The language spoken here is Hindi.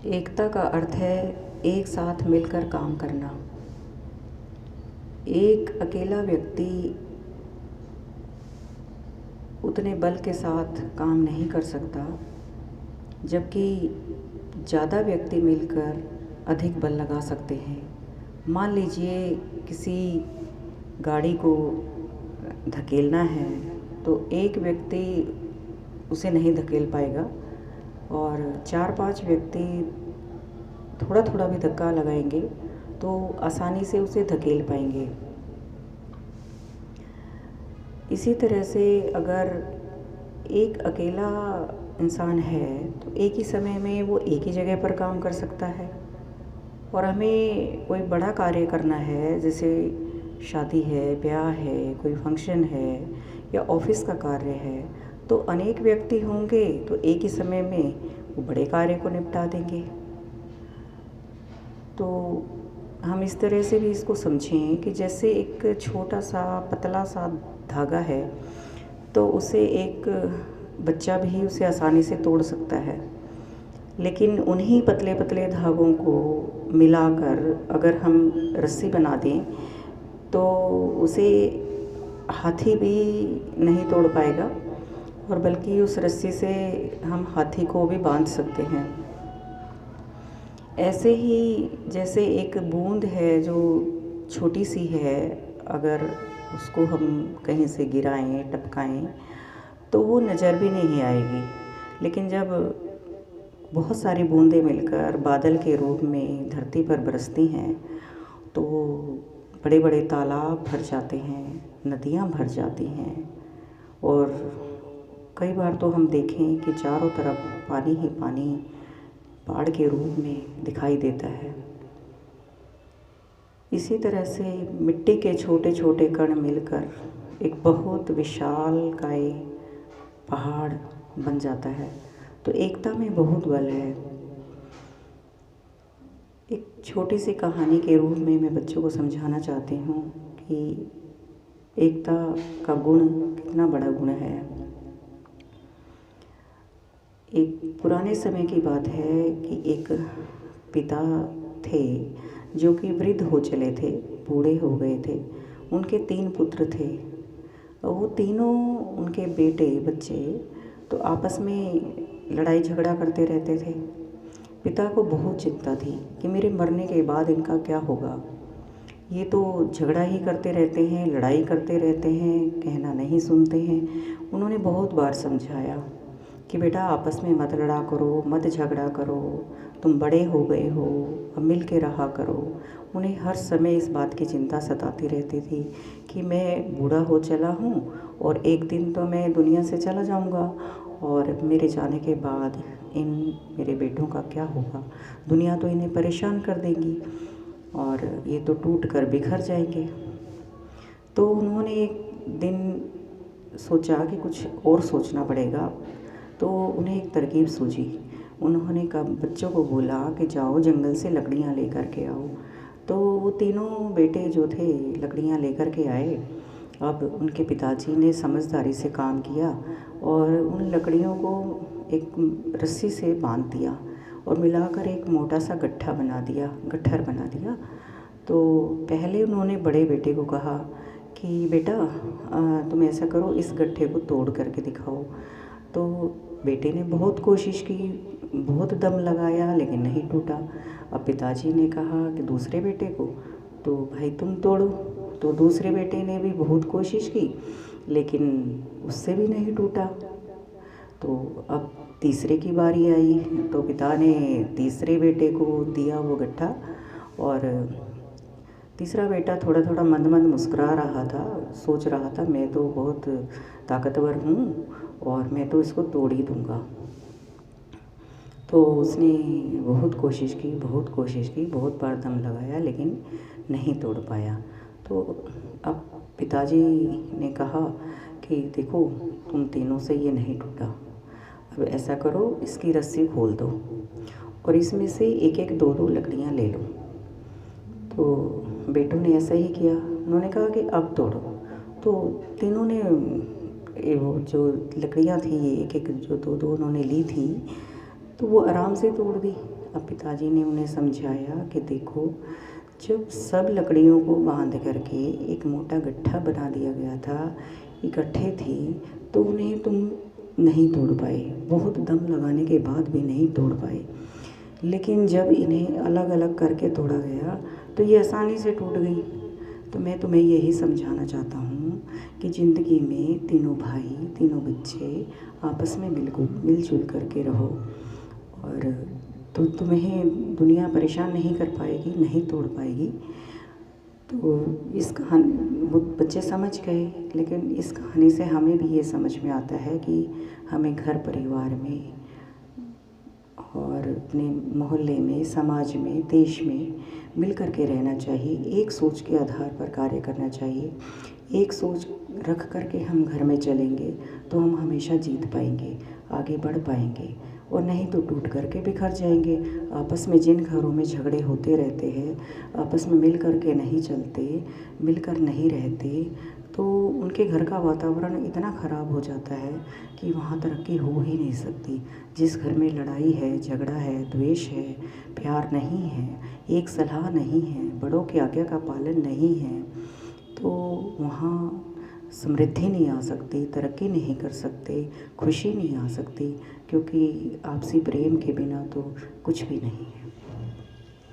एकता का अर्थ है एक साथ मिलकर काम करना। एक अकेला व्यक्ति उतने बल के साथ काम नहीं कर सकता, जबकि ज़्यादा व्यक्ति मिलकर अधिक बल लगा सकते हैं। मान लीजिए किसी गाड़ी को धकेलना है तो एक व्यक्ति उसे नहीं धकेल पाएगा और 4-5 व्यक्ति थोड़ा थोड़ा भी धक्का लगाएंगे तो आसानी से उसे धकेल पाएंगे। इसी तरह से अगर एक अकेला इंसान है तो एक ही समय में वो एक ही जगह पर काम कर सकता है, और हमें कोई बड़ा कार्य करना है, जैसे शादी है, ब्याह है, कोई फंक्शन है या ऑफिस का कार्य है, तो अनेक व्यक्ति होंगे तो एक ही समय में वो बड़े कार्य को निपटा देंगे। तो हम इस तरह से भी इसको समझें कि जैसे एक छोटा सा पतला सा धागा है तो उसे एक बच्चा भी उसे आसानी से तोड़ सकता है, लेकिन उन्हीं पतले पतले धागों को मिलाकर अगर हम रस्सी बना दें तो उसे हाथी भी नहीं तोड़ पाएगा, और बल्कि उस रस्सी से हम हाथी को भी बांध सकते हैं। ऐसे ही जैसे एक बूंद है जो छोटी सी है, अगर उसको हम कहीं से गिराएं, टपकाएं तो वो नज़र भी नहीं आएगी, लेकिन जब बहुत सारी बूंदें मिलकर बादल के रूप में धरती पर बरसती हैं तो बड़े बड़े तालाब भर जाते हैं, नदियाँ भर जाती हैं, और कई बार तो हम देखें कि चारों तरफ पानी ही पानी पहाड़ के रूप में दिखाई देता है। इसी तरह से मिट्टी के छोटे छोटे कण मिलकर एक बहुत विशालकाय पहाड़ बन जाता है। तो एकता में बहुत बल है। एक छोटी सी कहानी के रूप में मैं बच्चों को समझाना चाहती हूँ कि एकता का गुण कितना बड़ा गुण है। एक पुराने समय की बात है कि एक पिता थे जो कि वृद्ध हो चले थे, बूढ़े हो गए थे। उनके 3 पुत्र थे और वो तीनों उनके बच्चे तो आपस में लड़ाई झगड़ा करते रहते थे। पिता को बहुत चिंता थी कि मेरे मरने के बाद इनका क्या होगा। ये तो झगड़ा ही करते रहते हैं, लड़ाई करते रहते हैं, कहना नहीं सुनते हैं। उन्होंने बहुत बार समझाया कि बेटा आपस में मत लड़ा करो, मत झगड़ा करो, तुम बड़े हो गए हो, अब मिल के रहा करो। उन्हें हर समय इस बात की चिंता सताती रहती थी कि मैं बूढ़ा हो चला हूँ और एक दिन तो मैं दुनिया से चला जाऊँगा, और मेरे जाने के बाद इन मेरे बेटों का क्या होगा। दुनिया तो इन्हें परेशान कर देगी और ये तो टूट कर बिखर जाएंगे। तो उन्होंने एक दिन सोचा कि कुछ और सोचना पड़ेगा, तो उन्हें एक तरकीब सूझी। उन्होंने बच्चों को बोला कि जाओ जंगल से लकड़ियाँ लेकर के आओ। तो वो तीनों बेटे जो थे लकड़ियाँ लेकर के आए। अब उनके पिताजी ने समझदारी से काम किया और उन लकड़ियों को एक रस्सी से बांध दिया और मिलाकर एक मोटा सा गट्ठर बना दिया। तो पहले उन्होंने बड़े बेटे को कहा कि बेटा तुम ऐसा करो, इस गट्ठे को तोड़ करके दिखाओ। तो बेटे ने बहुत कोशिश की, बहुत दम लगाया, लेकिन नहीं टूटा। अब पिताजी ने कहा कि दूसरे बेटे को, तो भाई तुम तोड़ो। तो दूसरे बेटे ने भी बहुत कोशिश की, लेकिन उससे भी नहीं टूटा। तो अब तीसरे की बारी आई, तो पिता ने तीसरे बेटे को दिया वो गट्ठा, और तीसरा बेटा थोड़ा थोड़ा मंद मंद मुस्कुरा रहा था, सोच रहा था मैं तो बहुत ताकतवर हूँ और मैं तो इसको तोड़ ही दूँगा। तो उसने बहुत कोशिश की, बहुत बार दम लगाया, लेकिन नहीं तोड़ पाया। तो अब पिताजी ने कहा कि देखो तुम तीनों से ये नहीं टूटा, अब ऐसा करो इसकी रस्सी खोल दो और इसमें से एक एक दो दो लकड़ियाँ ले लो। तो बेटों ने ऐसा ही किया। उन्होंने कहा कि अब तोड़ो। तो तीनों ने वो जो लकड़ियाँ थी एक एक जो दो दो उन्होंने ली थी, तो वो आराम से तोड़ दी। अब पिताजी ने उन्हें समझाया कि देखो, जब सब लकड़ियों को बांध करके एक मोटा गट्ठा बना दिया गया था, इकट्ठे थी, तो उन्हें तुम नहीं तोड़ पाए, बहुत दम लगाने के बाद भी नहीं तोड़ पाए। लेकिन जब इन्हें अलग अलग करके तोड़ा गया तो ये आसानी से टूट गई। तो मैं तुम्हें यही समझाना चाहता हूँ कि ज़िंदगी में तीनों भाई, तीनों बच्चे आपस में बिल्कुल मिलजुल करके रहो, और तो तुम्हें दुनिया परेशान नहीं कर पाएगी, नहीं तोड़ पाएगी। तो इस कहानी वो बच्चे समझ गए, लेकिन इस कहानी से हमें भी ये समझ में आता है कि हमें घर परिवार में और अपने मोहल्ले में, समाज में, देश में मिल कर के रहना चाहिए। एक सोच के आधार पर कार्य करना चाहिए। एक सोच रख कर के हम घर में चलेंगे तो हम हमेशा जीत पाएंगे, आगे बढ़ पाएंगे, और नहीं तो टूट कर के बिखर जाएंगे। आपस में जिन घरों में झगड़े होते रहते हैं, आपस में मिल कर के नहीं चलते, मिलकर नहीं रहते, तो उनके घर का वातावरण इतना ख़राब हो जाता है कि वहाँ तरक्की हो ही नहीं सकती। जिस घर में लड़ाई है, झगड़ा है, द्वेष है, प्यार नहीं है, एक सलाह नहीं है, बड़ों की आज्ञा का पालन नहीं है, तो वहाँ समृद्धि नहीं आ सकती, तरक्की नहीं कर सकते, खुशी नहीं आ सकती, क्योंकि आपसी प्रेम के बिना तो कुछ भी नहीं है।